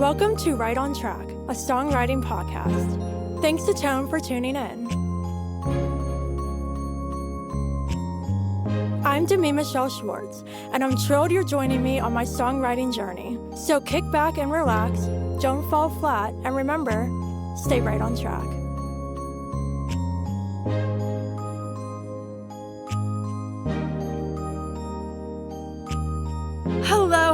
Welcome to Right on Track, a songwriting podcast. Thanks to Tone for tuning in. I'm Demi Michelle Schwartz, and I'm thrilled you're joining me on my songwriting journey. So kick back and relax, don't fall flat, and remember, stay right on track.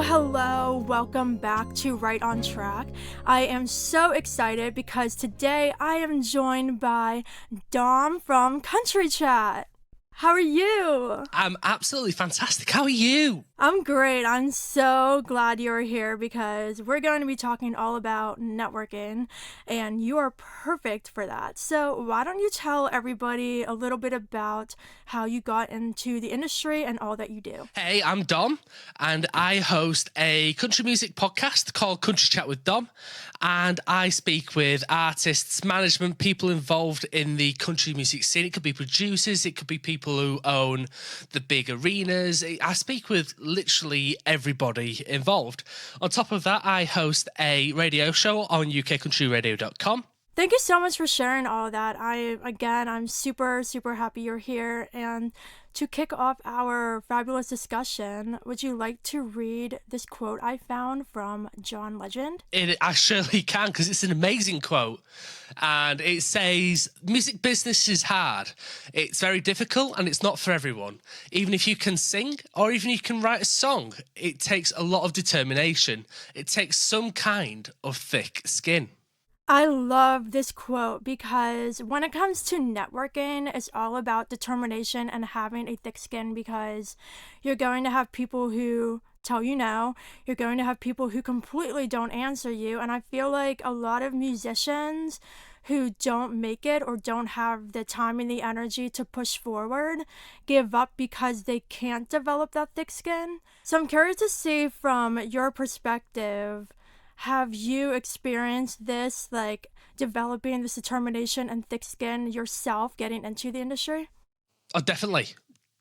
Hello, welcome back to Right on Track. I am so excited because today I am joined by Dom from Country Chat. How are you? I'm absolutely fantastic. How are you? I'm great. I'm so glad you're here because we're going to be talking all about networking and you are perfect for that. So why don't you tell everybody a little bit about how you got into the industry and all that you do? Hey, I'm Dom and I host a country music podcast called Country Chat with Dom, and I speak with artists, management, people involved in the country music scene. It could be producers, it could be people who own the big arenas. I speak with literally everybody involved. On top of that, I host a radio show on ukcountryradio.com. Thank you so much for sharing all of that. I'm super happy you're here. And to kick off our fabulous discussion, would you like to read this quote I found from John Legend? I surely can, because it's an amazing quote. And it says, music business is hard. It's very difficult and it's not for everyone. Even if you can sing or even if you can write a song, it takes a lot of determination. It takes some kind of thick skin. I love this quote because when it comes to networking, it's all about determination and having a thick skin, because you're going to have people who tell you no, you're going to have people who completely don't answer you, and I feel like a lot of musicians who don't make it or don't have the time and the energy to push forward give up because they can't develop that thick skin. So I'm curious to see from your perspective, have you experienced this, like developing this determination and thick skin yourself getting into the industry? Oh, definitely.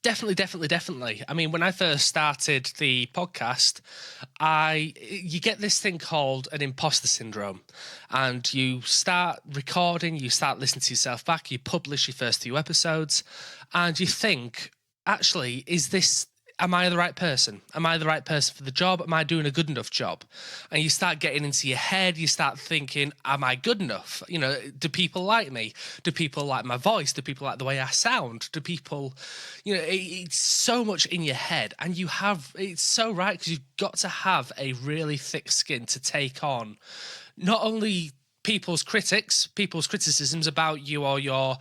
I mean, when I first started the podcast, you get this thing called an imposter syndrome, and you start recording, you start listening to yourself back, you publish your first few episodes, and you think, actually, am I the right person? Am I the right person for the job? Am I doing a good enough job? And you start getting into your head. You start thinking, am I good enough? You know, do people like me? Do people like my voice? Do people like the way I sound? Do people, it's so much in your head. And it's so right, because you've got to have a really thick skin to take on not only people's criticisms about you or your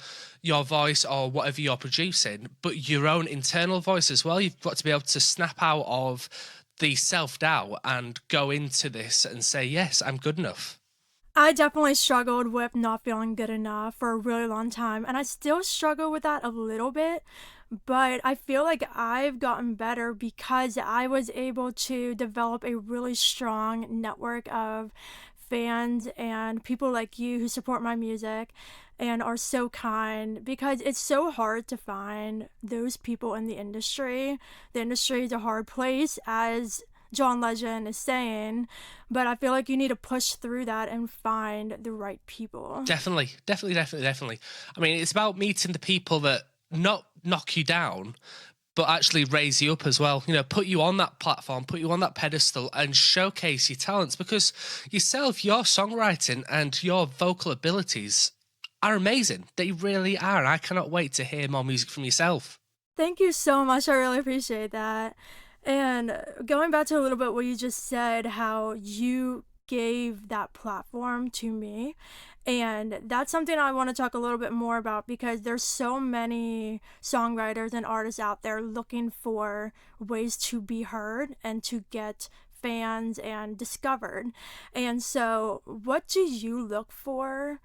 voice or whatever you're producing, but your own internal voice as well. You've got to be able to snap out of the self-doubt and go into this and say, yes, I'm good enough. I definitely struggled with not feeling good enough for a really long time, and I still struggle with that a little bit, but I feel like I've gotten better because I was able to develop a really strong network of fans and people like you who support my music and are so kind, because it's so hard to find those people in the industry. The industry is a hard place, as John Legend is saying, but I feel like you need to push through that and find the right people. Definitely. I mean, it's about meeting the people that not knock you down, but actually raise you up as well. Put you on that platform, put you on that pedestal and showcase your talents, because yourself, your songwriting and your vocal abilities are amazing. They really are. And I cannot wait to hear more music from yourself. Thank you so much. I really appreciate that. And going back to a little bit what you just said, how you gave that platform to me, and that's something I want to talk a little bit more about, because there's so many songwriters and artists out there looking for ways to be heard and to get fans and discovered. And so what do you look for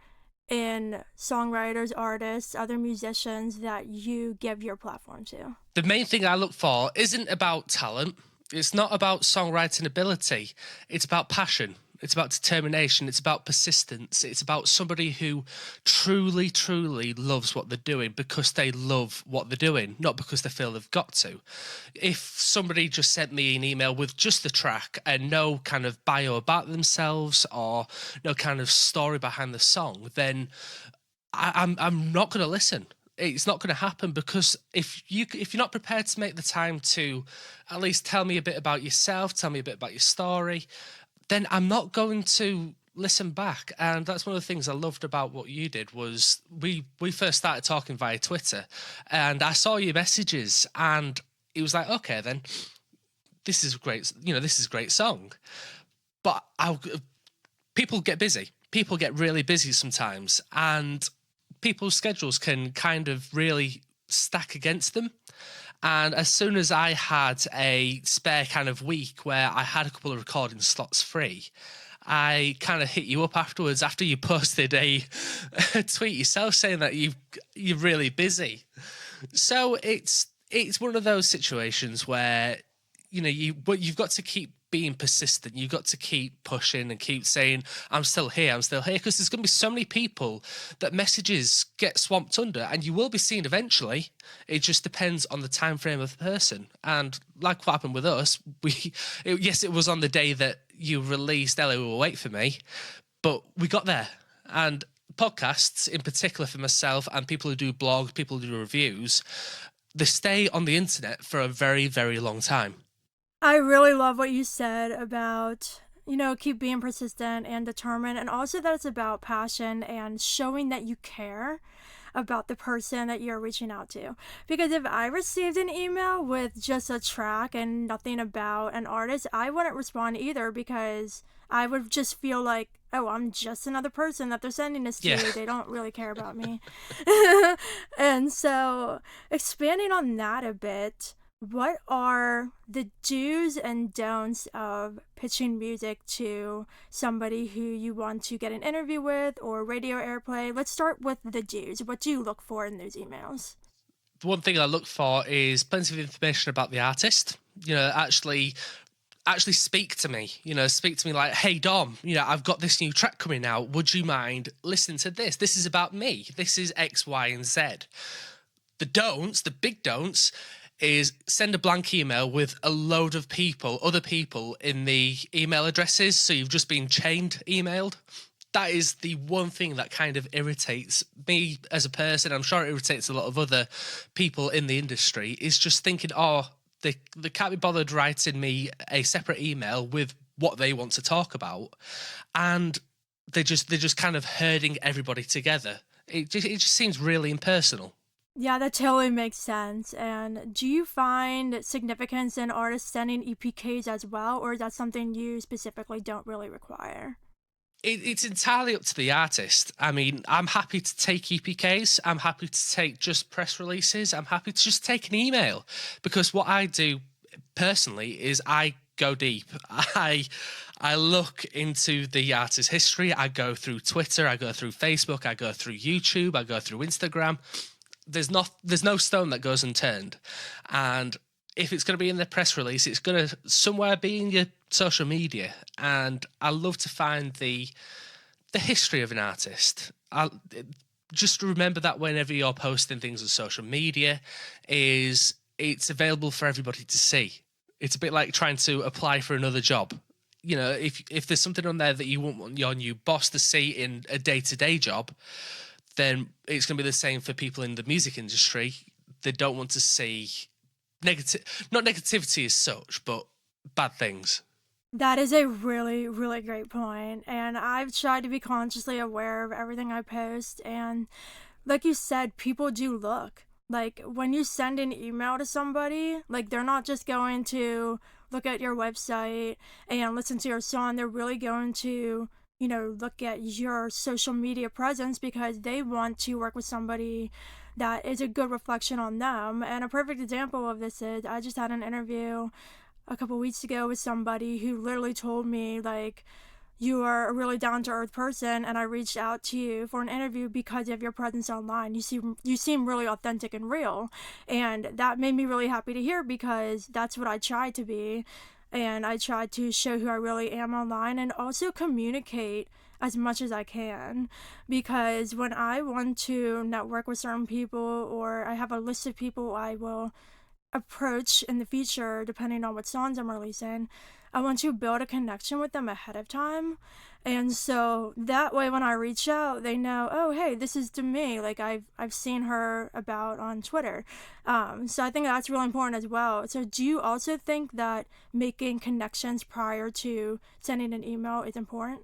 in songwriters, artists, other musicians that you give your platform to? The main thing I look for isn't about talent. It's not about songwriting ability. It's about passion. It's about determination. It's about persistence. It's about somebody who truly, truly loves what they're doing because they love what they're doing, not because they feel they've got to. If somebody just sent me an email with just the track and no kind of bio about themselves or no kind of story behind the song, then I'm not going to listen. It's not going to happen, because if you're not prepared to make the time to at least tell me a bit about yourself, tell me a bit about your story, then I'm not going to listen back. And that's one of the things I loved about what you did. Was we first started talking via Twitter, and I saw your messages, and it was like, okay, then this is great. This is a great song, but people get busy. People get really busy sometimes, and people's schedules can kind of really stack against them. And as soon as I had a spare kind of week where I had a couple of recording slots free, I kind of hit you up afterwards after you posted a tweet yourself saying that you're really busy. So it's one of those situations where you've got to keep being persistent. You've got to keep pushing and keep saying, I'm still here, because there's going to be so many people that messages get swamped under, and you will be seen eventually. It just depends on the time frame of the person. And like what happened with us, yes, it was on the day that you released Ellie Will Wait For Me, but we got there. And podcasts in particular, for myself and people who do blogs, people who do reviews, they stay on the internet for a very, very long time. I really love what you said about, keep being persistent and determined, and also that it's about passion and showing that you care about the person that you're reaching out to. Because if I received an email with just a track and nothing about an artist, I wouldn't respond either, because I would just feel like, oh, I'm just another person that they're sending this to. Yeah. They don't really care about me. And so, expanding on that a bit, what are the do's and don'ts of pitching music to somebody who you want to get an interview with or radio airplay? Let's start with the do's. What do you look for in those emails? The one thing I look for is plenty of information about the artist. Actually speak to me. Speak to me like, hey Dom, I've got this new track coming out. Would you mind listening to this? This is about me. This is X, Y, and Z. The don'ts, the big don'ts, is send a blank email with a load of other people in the email addresses, so you've just been chained emailed. That is the one thing that kind of irritates me as a person. I'm sure it irritates a lot of other people in the industry, is just thinking, they can't be bothered writing me a separate email with what they want to talk about, and they're just kind of herding everybody together. It just seems really impersonal. Yeah, that totally makes sense. And do you find significance in artists sending EPKs as well, or is that something you specifically don't really require? It's entirely up to the artist. I mean, I'm happy to take EPKs. I'm happy to take just press releases. I'm happy to just take an email, because what I do personally is I go deep. I look into the artist's history. I go through Twitter. I go through Facebook. I go through YouTube. I go through Instagram. There's no stone that goes unturned, and if it's going to be in the press release, it's going to somewhere be in your social media. And I love to find the history of an artist. Just remember that whenever you're posting things on social media, it's available for everybody to see. It's a bit like trying to apply for another job. If there's something on there that you want your new boss to see in a day-to-day job, then it's going to be the same for people in the music industry. They don't want to see not negativity as such, but bad things. That is a really, really great point. And I've tried to be consciously aware of everything I post. And like you said, people do look. Like when you send an email to somebody, like they're not just going to look at your website and listen to your song. They're really going to look at your social media presence, because they want to work with somebody that is a good reflection on them. And a perfect example of this is I just had an interview a couple weeks ago with somebody who literally told me, like, you are a really down-to-earth person, and I reached out to you for an interview because of your presence online. You seem really authentic and real, and that made me really happy to hear, because that's what I try to be. and I try to show who I really am online and also communicate as much as I can, because when I want to network with certain people or I have a list of people I will approach in the future, depending on what songs I'm releasing, I want to build a connection with them ahead of time. And so that way when I reach out, they know, oh hey, this is to me. Like I've seen her about on Twitter. So I think that's really important as well. So do you also think that making connections prior to sending an email is important?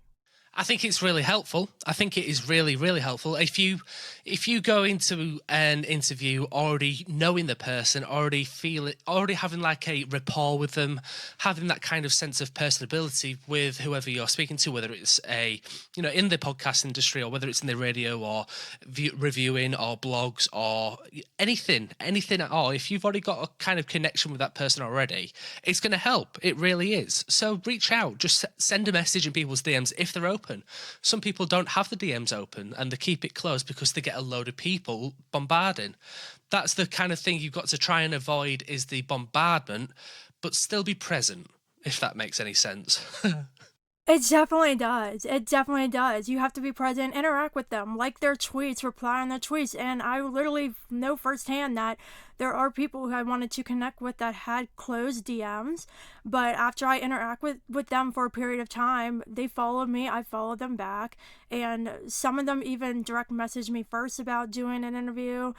I think it's really helpful. I think it is really, really helpful. If you go into an interview already knowing the person, already feel it, already having like a rapport with them, having that kind of sense of personability with whoever you're speaking to, whether it's in the podcast industry or whether it's in the radio or reviewing or blogs or anything at all. If you've already got a kind of connection with that person already, it's going to help. It really is. So reach out, just send a message in people's DMs if they're open. Some people don't have the DMs open and they keep it closed because they get a load of people bombarding. That's the kind of thing you've got to try and avoid, is the bombardment, but still be present, if that makes any sense. It definitely does. It definitely does. You have to be present, interact with them, like their tweets, reply on their tweets. And I literally know firsthand that there are people who I wanted to connect with that had closed DMs. But after I interact with them for a period of time, they followed me, I followed them back. And some of them even direct messaged me first about doing an interview,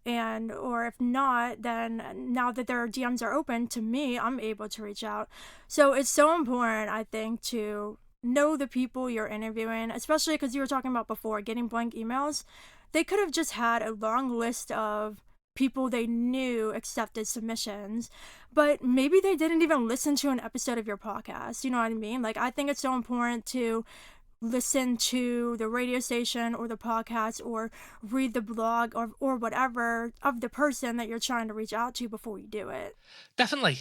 and or if not, then now that their DMs are open to me, I'm able to reach out. So it's so important, I think, to know the people you're interviewing, especially because you were talking about before getting blank emails. They could have just had a long list of people they knew accepted submissions, but maybe they didn't even listen to an episode of your podcast. You know what I mean? Like, I think it's so important to listen to the radio station or the podcast or read the blog or whatever of the person that you're trying to reach out to before you do it. Definitely.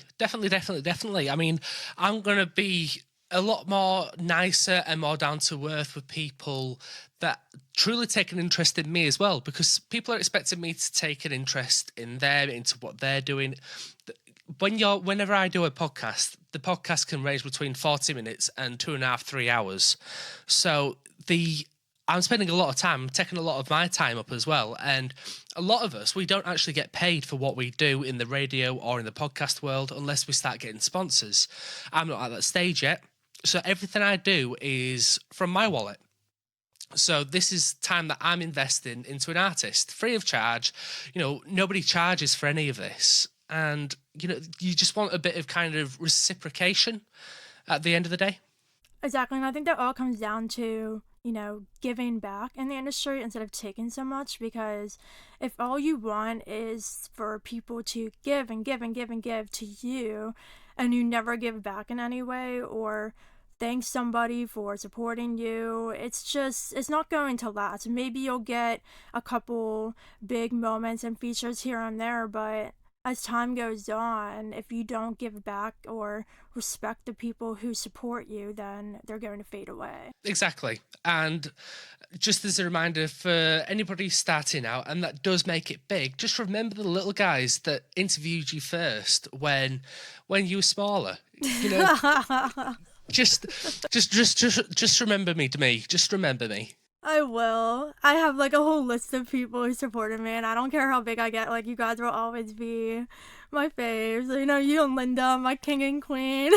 I mean, I'm going to be a lot more nicer and more down to earth with people that truly take an interest in me as well, because people are expecting me to take an interest in them, into what they're doing. Whenever I do a podcast, the podcast can range between 40 minutes and 2.5, 3 hours. So I'm spending a lot of time, taking a lot of my time up as well. And a lot of us, we don't actually get paid for what we do in the radio or in the podcast world unless we start getting sponsors. I'm not at that stage yet. So everything I do is from my wallet. So this is time that I'm investing into an artist free of charge. Nobody charges for any of this. And, you just want a bit of kind of reciprocation at the end of the day. Exactly. And I think that all comes down to, giving back in the industry instead of taking so much. Because if all you want is for people to give and give and give and give to you, and you never give back in any way or thank somebody for supporting you, it's not going to last. Maybe you'll get a couple big moments and features here and there, but as time goes on, if you don't give back or respect the people who support you, then they're going to fade away. Exactly. And just as a reminder for anybody starting out, and that does make it big, just remember the little guys that interviewed you first when you were smaller. Just remember me to me. Just remember me. I will. I have like a whole list of people who supported me, and I don't care how big I get. Like, you guys will always be my faves. You and Linda, my king and queen.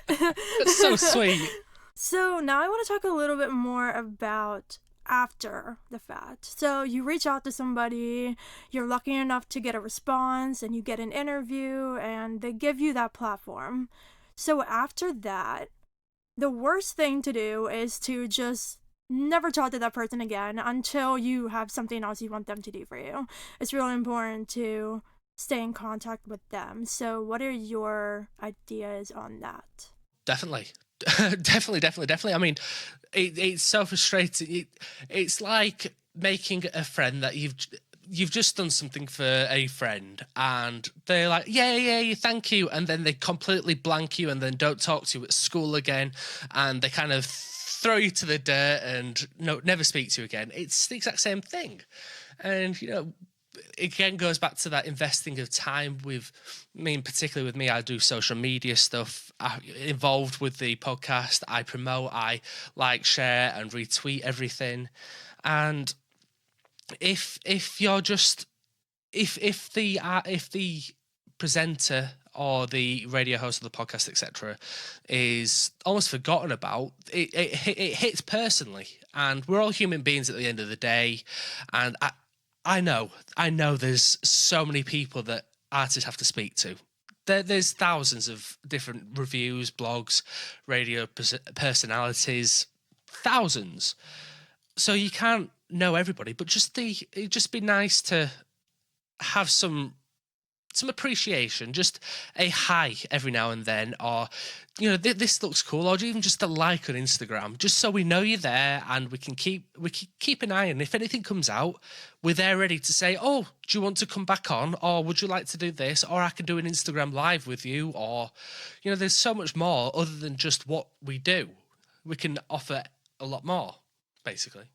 That's so sweet. So now I want to talk a little bit more about after the fact. So you reach out to somebody, you're lucky enough to get a response, and you get an interview, and they give you that platform. So after that, the worst thing to do is to just never talk to that person again until you have something else you want them to do for you. It's really important to stay in contact with them. So what are your ideas on that? Definitely. Definitely. I mean, it's so frustrating. It's like making a friend that you've just done something for a friend and they're like, yeah, thank you. And then they completely blank you and then don't talk to you at school again. And they kind of throw you to the dirt and never speak to you again. It's the exact same thing. And, again goes back to that investing of time with me, particularly with me. I do social media stuff involved with the podcast. I promote, I like, share, and retweet everything. And if you're just if the presenter or the radio host of the podcast, etc., is almost forgotten about, it hits personally. And we're all human beings at the end of the day. And I know there's so many people that artists have to speak to. There's thousands of different reviews, blogs, radio personalities, thousands. So you can't know everybody, but it'd just be nice to have some appreciation, just a hi every now and then, or this looks cool, or even just a like on Instagram, just so we know you're there and we keep an eye. And if anything comes out, we're there ready to say, oh, do you want to come back on, or would you like to do this, or I can do an Instagram live with you, or there's so much more other than just what we do. We can offer a lot more, basically.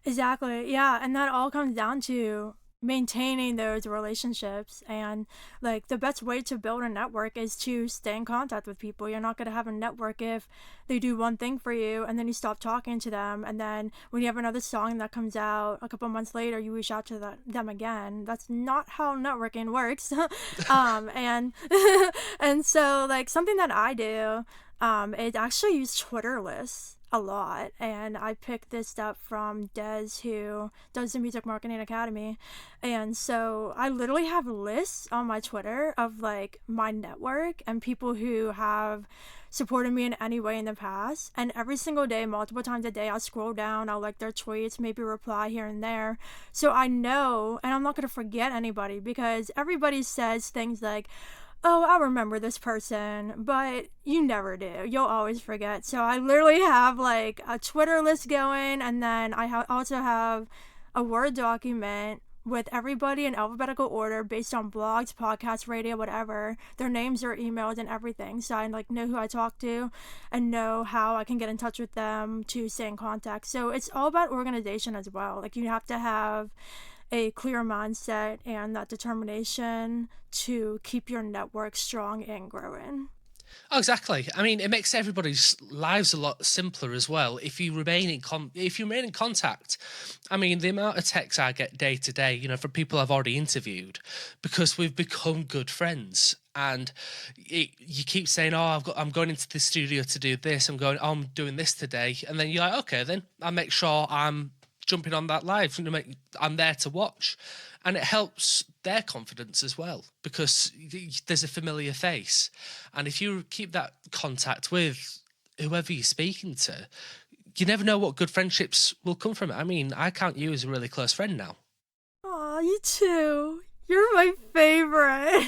Exactly. Yeah. And that all comes down to maintaining those relationships. And like the best way to build a network is to stay in contact with people. You're not going to have a network if they do one thing for you and then you stop talking to them. And then when you have another song that comes out a couple months later, you reach out to them again. That's not how networking works. And, and so like something that I do, is actually use Twitter lists a lot, and I picked this up from Des, who does the Music Marketing Academy. And so I literally have lists on my Twitter of like my network and people who have supported me in any way in the past. And every single day, multiple times a day, I'll scroll down, I'll like their tweets, maybe reply here and there. So I know, and I'm not going to forget anybody, because everybody says things like, oh, I'll remember this person, but you never do. You'll always forget. So I literally have like a Twitter list going, and then I also have a Word document with everybody in alphabetical order based on blogs, podcasts, radio, whatever, their names, their emails, and everything. So I like know who I talk to and know how I can get in touch with them to stay in contact. So it's all about organization as well. Like you have to have a clear mindset and that determination to keep your network strong and growing. Oh, exactly. I mean, it makes everybody's lives a lot simpler as well if you remain in contact. I mean, the amount of texts I get day to day, from people I've already interviewed, because we've become good friends. And you keep saying, "Oh, I'm going into the studio to do this. I'm doing this today," and then you're like, "Okay, then I'll make sure I'm jumping on that live. I'm there to watch," and it helps their confidence as well because there's a familiar face. And if you keep that contact with whoever you're speaking to, you never know what good friendships will come from it. I mean, I count you as a really close friend now. Aw, you too. You're my favorite.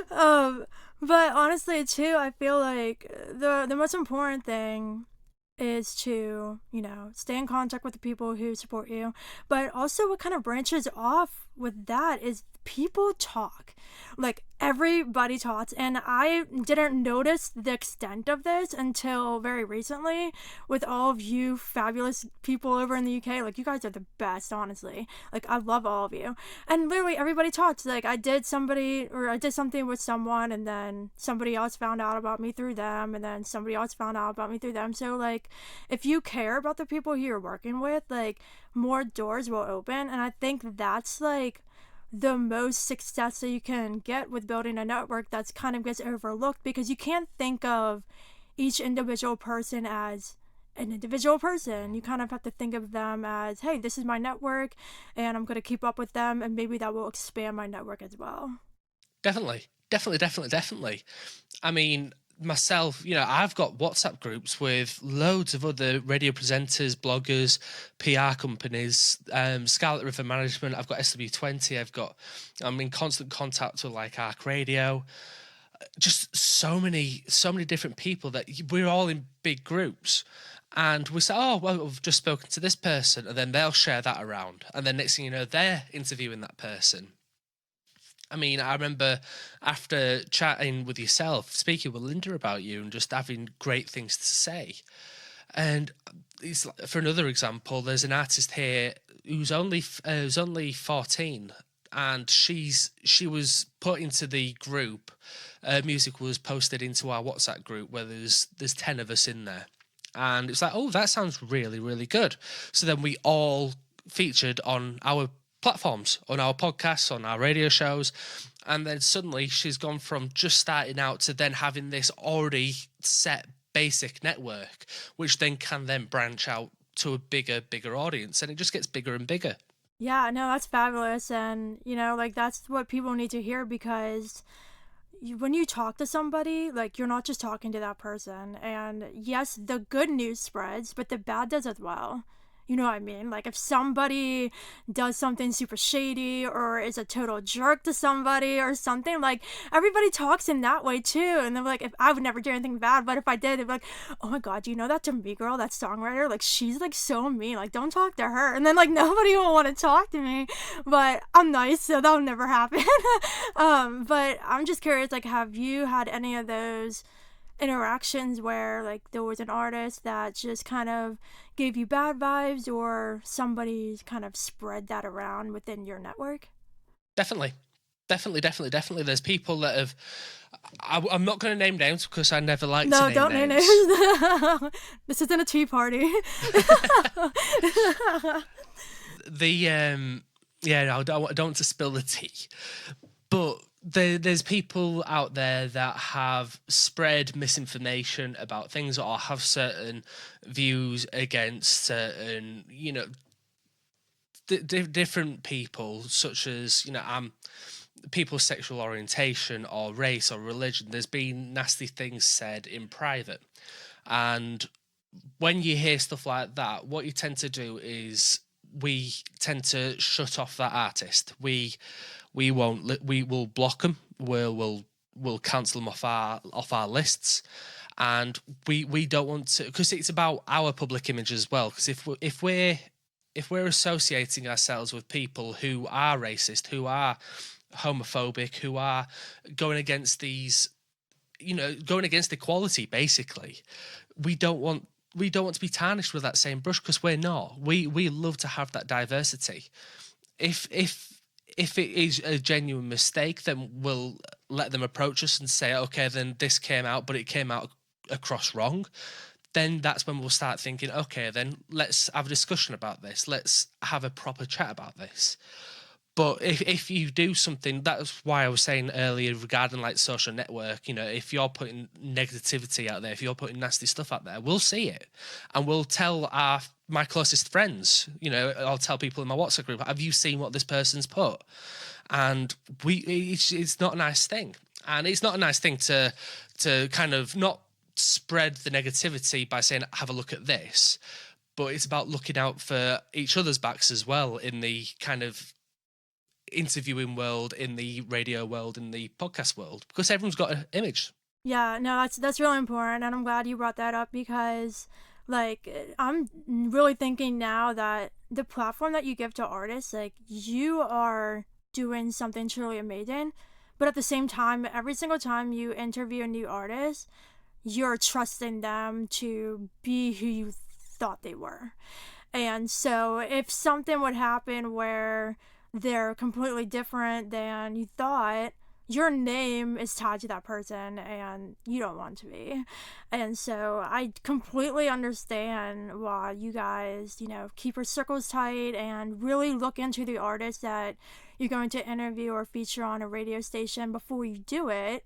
But honestly, too, I feel like the most important thing is to, stay in contact with the people who support you. But also, what kind of branches off with that is people talk. Like, everybody talks. And I didn't notice the extent of this until very recently with all of you fabulous people over in the UK. Like, you guys are the best, honestly. Like, I love all of you. And literally, everybody talks. Like, I did something with someone, and then somebody else found out about me through them, and then somebody else found out about me through them. So, like, if you care about the people who you're working with, like, more doors will open. And I think that's, like, the most success that you can get with building a network that's kind of gets overlooked, because you can't think of each individual person as an individual person. You kind of have to think of them as, hey, this is my network and I'm going to keep up with them, and maybe that will expand my network as well. Definitely, definitely, definitely, definitely. I mean, myself, I've got WhatsApp groups with loads of other radio presenters, bloggers, PR companies, Scarlet River Management. I've got SW20. I'm in constant contact with like Arc Radio. Just so many different people that we're all in big groups. And we say, oh, well, we've just spoken to this person. And then they'll share that around. And then next thing you know, they're interviewing that person. I mean, I remember after chatting with yourself, speaking with Linda about you and just having great things to say. And for another example, there's an artist here who's only 14, and she was put into the group. Music was posted into our WhatsApp group where there's 10 of us in there, and it's like, oh, that sounds really, really good. So then we all featured on our platforms, on our podcasts, on our radio shows, and then suddenly she's gone from just starting out to then having this already set basic network, which then can then branch out to a bigger audience, and it just gets bigger and bigger. Yeah, no, that's fabulous. And, like that's what people need to hear because when you talk to somebody, like you're not just talking to that person. And yes, the good news spreads, but the bad does as well. You know what I mean? Like if somebody does something super shady or is a total jerk to somebody or something, like everybody talks in that way too. And they're like, if I would never do anything bad, but if I did, they'd be like, oh my god, do you know that Demi girl, that songwriter? Like she's like so mean. Like don't talk to her. And then like nobody will want to talk to me, but I'm nice, so that'll never happen. But I'm just curious, like, have you had any of those interactions where like there was an artist that just kind of gave you bad vibes or somebody kind of spread that around within your network? Definitely. Definitely. There's people that have. I'm not going to name names because I never like to No, name don't name names. names. This isn't a tea party. Yeah, no, I don't want to spill the tea, but there's people out there that have spread misinformation about things or have certain views against certain, different people, such as, people's sexual orientation or race or religion. There's been nasty things said in private. And when you hear stuff like that, what you tend to do is we tend to shut off that artist. We won't. We will block them. We'll cancel them off our lists, and we don't want to, because it's about our public image as well. Because if we're associating ourselves with people who are racist, who are homophobic, who are going against these, going against equality, basically, we don't want to be tarnished with that same brush, because we're not. We love to have that diversity. If it is a genuine mistake, then we'll let them approach us and say, okay, then this came out, but it came out across wrong. Then that's when we'll start thinking, okay, then let's have a discussion about this. Let's have a proper chat about this. But if you do something, that's why I was saying earlier regarding like social network, if you're putting negativity out there, if you're putting nasty stuff out there, we'll see it. And we'll tell my closest friends, I'll tell people in my WhatsApp group, have you seen what this person's put? And it's not a nice thing. And it's not a nice thing to kind of not spread the negativity by saying, have a look at this. But it's about looking out for each other's backs as well in the kind of interviewing world, in the radio world, in the podcast world, because everyone's got an image. Yeah, no, that's really important, and I'm glad you brought that up because, like, I'm really thinking now that the platform that you give to artists, like, you are doing something truly amazing, but at the same time, every single time you interview a new artist, you're trusting them to be who you thought they were. And so if something would happen where they're completely different than you thought, your name is tied to that person and you don't want to be. And so I completely understand why you guys, keep your circles tight and really look into the artist that you're going to interview or feature on a radio station before you do it,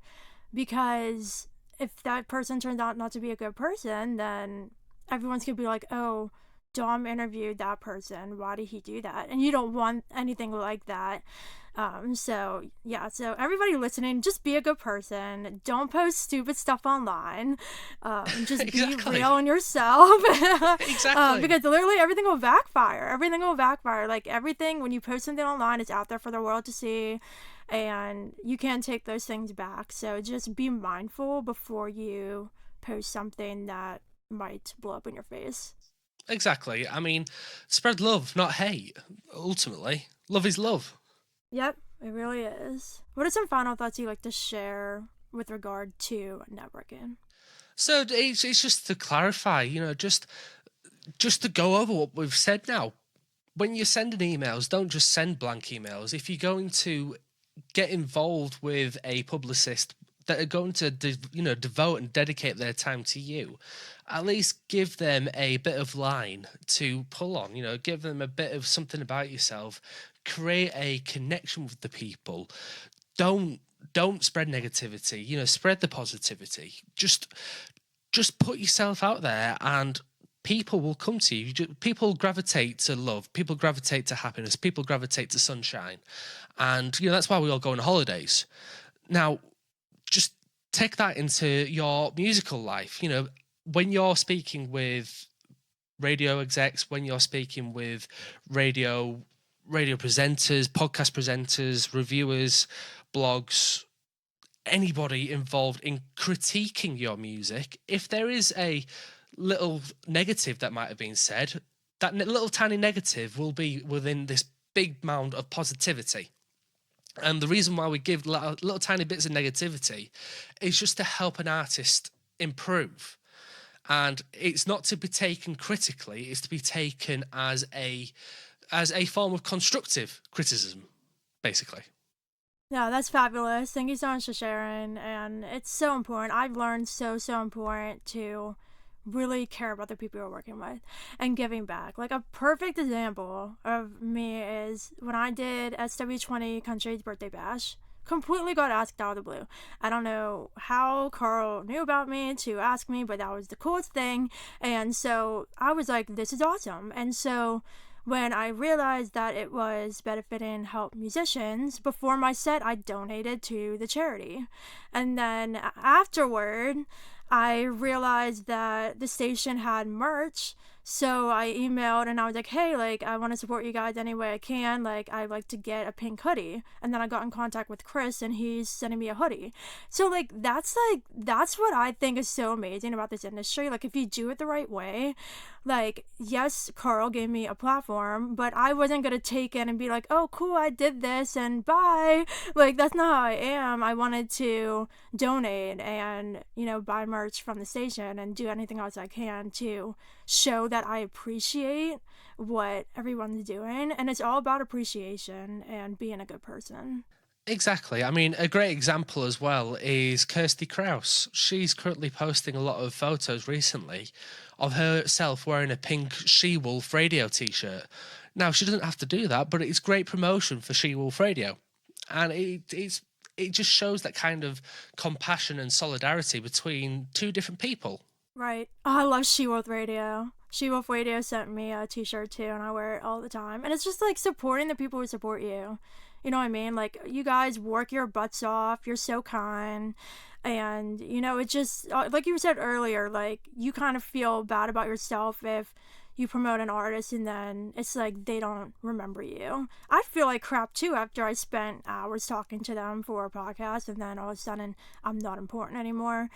because if that person turns out not to be a good person, then everyone's gonna be like, oh, Dom interviewed that person. Why did he do that? And you don't want anything like that. So everybody listening, just be a good person. Don't post stupid stuff online. Just Exactly. be real in yourself. Exactly. Because literally everything will backfire. Everything will backfire. Like everything, when you post something online, it's out there for the world to see. And you can't take those things back. So just be mindful before you post something that might blow up in your face. Exactly. I mean, spread love, not hate. Ultimately, love is love. Yep, it really is. What are some final thoughts you'd like to share with regard to networking? So it's just to clarify, just just to go over what we've said now, when you're sending emails, don't just send blank emails. If you're going to get involved with a publicist that are going to devote and dedicate their time to you, at least give them a bit of line to pull on. Give them a bit of something about yourself, create a connection with the people. Don't spread negativity. Spread the positivity. Just put yourself out there, and people will come to you. People gravitate to love. People gravitate to happiness. People gravitate to sunshine. And, that's why we all go on holidays. Now, just take that into your musical life. When you're speaking with radio execs, when you're speaking with radio presenters, podcast presenters, reviewers, blogs, anybody involved in critiquing your music, if there is a little negative that might have been said, that little tiny negative will be within this big mound of positivity. And the reason why we give little tiny bits of negativity is just to help an artist improve. And it's not to be taken critically, it's to be taken as a form of constructive criticism, basically. Yeah, that's fabulous. Thank you so much for sharing. And it's so important. I've learned so important to really care about the people you're working with and giving back. Like, a perfect example of me is when I did SW20 Country's Birthday Bash. Completely got asked out of the blue. I don't know how Carl knew about me to ask me, but that was the coolest thing. And so I was like, this is awesome. And so when I realized that it was benefiting help musicians, before my set, I donated to the charity. And then afterward, I realized that the station had merch, so I emailed and I was like, hey, like, I want to support you guys any way I can. Like, I'd like to get a pink hoodie. And then I got in contact with Chris, and he's sending me a hoodie. So, that's what I think is so amazing about this industry. Like, if you do it the right way, like, yes, Carl gave me a platform, but I wasn't going to take it and be like, oh, cool, I did this and bye. Like, that's not how I am. I wanted to donate and, buy merch from the station and do anything else I can to show that I appreciate what everyone's doing. And it's all about appreciation and being a good person. Exactly. I mean, a great example as well is Kirsty Kraus. She's currently posting a lot of photos recently of herself wearing a pink She-Wolf Radio t-shirt. Now, she doesn't have to do that, but it's great promotion for She-Wolf Radio. And it just shows that kind of compassion and solidarity between two different people. Right. Oh, I love She-Wolf Radio. She-Wolf Radio sent me a t-shirt too, and I wear it all the time. And it's just like supporting the people who support you. You know what I mean? Like, you guys work your butts off. You're so kind. And, it just, like you said earlier, like, you kind of feel bad about yourself if you promote an artist and then it's like they don't remember you. I feel like crap too after I spent hours talking to them for a podcast and then all of a sudden I'm not important anymore.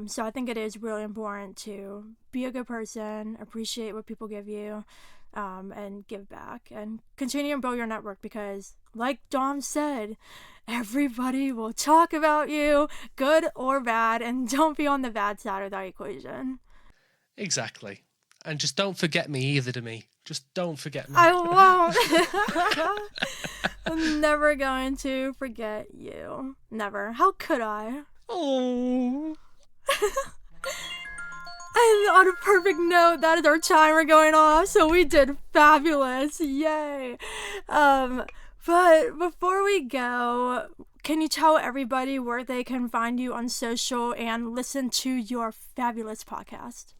So I think it is really important to be a good person, appreciate what people give you, and give back and continue to build your network, because like Dom said, everybody will talk about you, good or bad, and don't be on the bad side of that equation. Exactly. And just don't forget me either, to me. Just don't forget me. I won't. I'm never going to forget you. Never. How could I? Oh. And on a perfect note, that is our timer going off, so we did fabulous. Yay. But before we go, can you tell everybody where they can find you on social and listen to your fabulous podcast?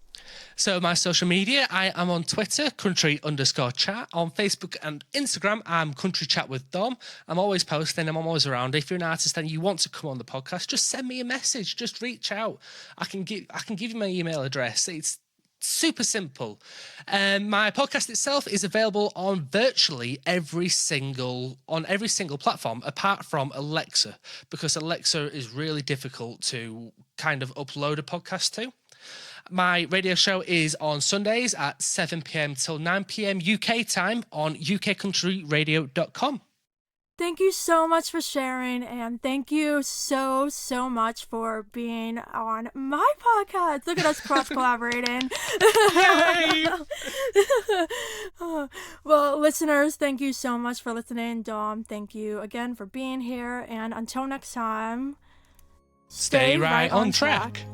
So my social media, I am on Twitter, country_chat. On Facebook and Instagram, I'm Country Chat with Dom. I'm always posting, I'm always around. If you're an artist and you want to come on the podcast, just send me a message. Just reach out. I can give you my email address. It's super simple. My podcast itself is available on virtually every single platform apart from Alexa, because Alexa is really difficult to kind of upload a podcast to. My radio show is on Sundays at 7 p.m. till 9 p.m. UK time on ukcountryradio.com. Thank you so much for sharing, and thank you so much for being on my podcast. Look at us cross collaborating. Yay! Well, listeners, thank you so much for listening. Dom, thank you again for being here, and until next time, Stay right on track.